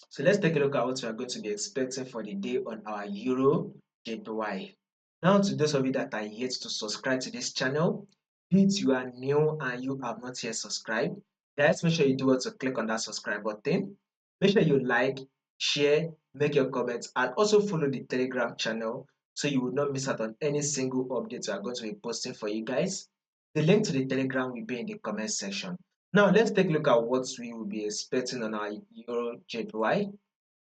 So let's take a look at what we are going to be expecting for the day on our Euro JPY. Now, to those of you that are yet to subscribe to this channel, if you are new and you have not yet subscribed, guys, make sure you do also click on that subscribe button. Make sure you like, share, make your comments, and also follow the Telegram channel so you will not miss out on any single update we are going to be posting for you guys. The link to the Telegram will be in the comment section. Now, let's take a look at what we will be expecting on our Euro JPY.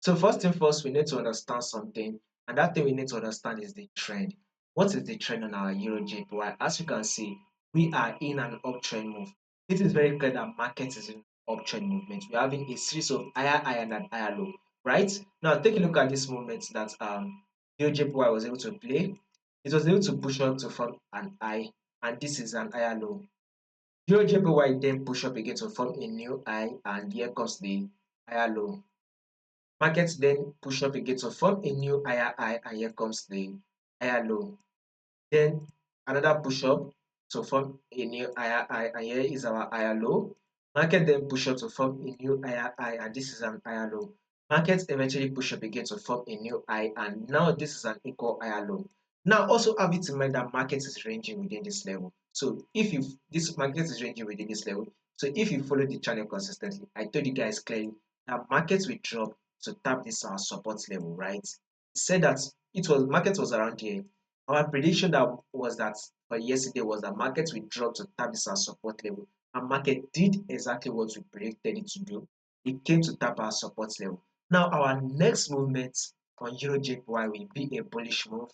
So first thing first, we need to understand something, and that thing we need to understand is the trend. What is the trend on our Euro JPY? As you can see, we are in an uptrend move. It is very clear that market is in uptrend movement. We're having a series of higher high and higher low, right? Now take a look at this movement that Euro JPY was able to play. It was able to push up to form an high, and this is an higher low. Euro JPY then push up again to form a new high, and here comes the higher low. Markets then push up again to form a new higher high, and here comes the higher low. Then another push up to form a new higher high, and here is our higher low. Market then push up to form a new higher high, and this is an higher low. Markets eventually push up again to form a new high, and now this is an equal higher low. Now also have it in mind that market is ranging within this level. So if you this market is ranging within this level, so if you follow the channel consistently, I told you guys clearly that markets will drop to tap this our support level, right? Said that it was market was around here. Our prediction that was that for yesterday was that market will drop to tap this our support level, and market did exactly what we predicted it to do. It came to tap our support level. Now our next movement on Euro JPY will be a bullish move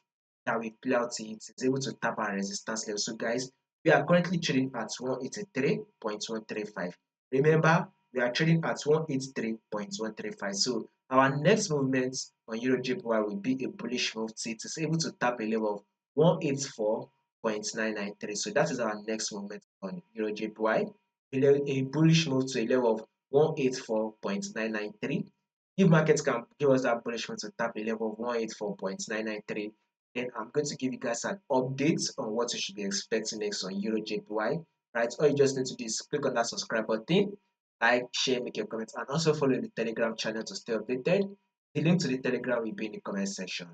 that will play out till it is able to tap our resistance level. So guys, we are currently trading at 183.135. Remember, we are trading at 183.135. So our next movement on Euro JPY will be a bullish move till it is able to tap a level of 184.993. So that is our next movement on Euro JPY. A bullish move to a level of 184.993. If markets can give us that bullish move to tap a level of 184.993, then I'm going to give you guys an update on what you should be expecting next on Euro JPY. Right? All you just need to do is click on that subscribe button, like, share, make your comments, and also follow the Telegram channel to stay updated. The link to the Telegram will be in the comment section.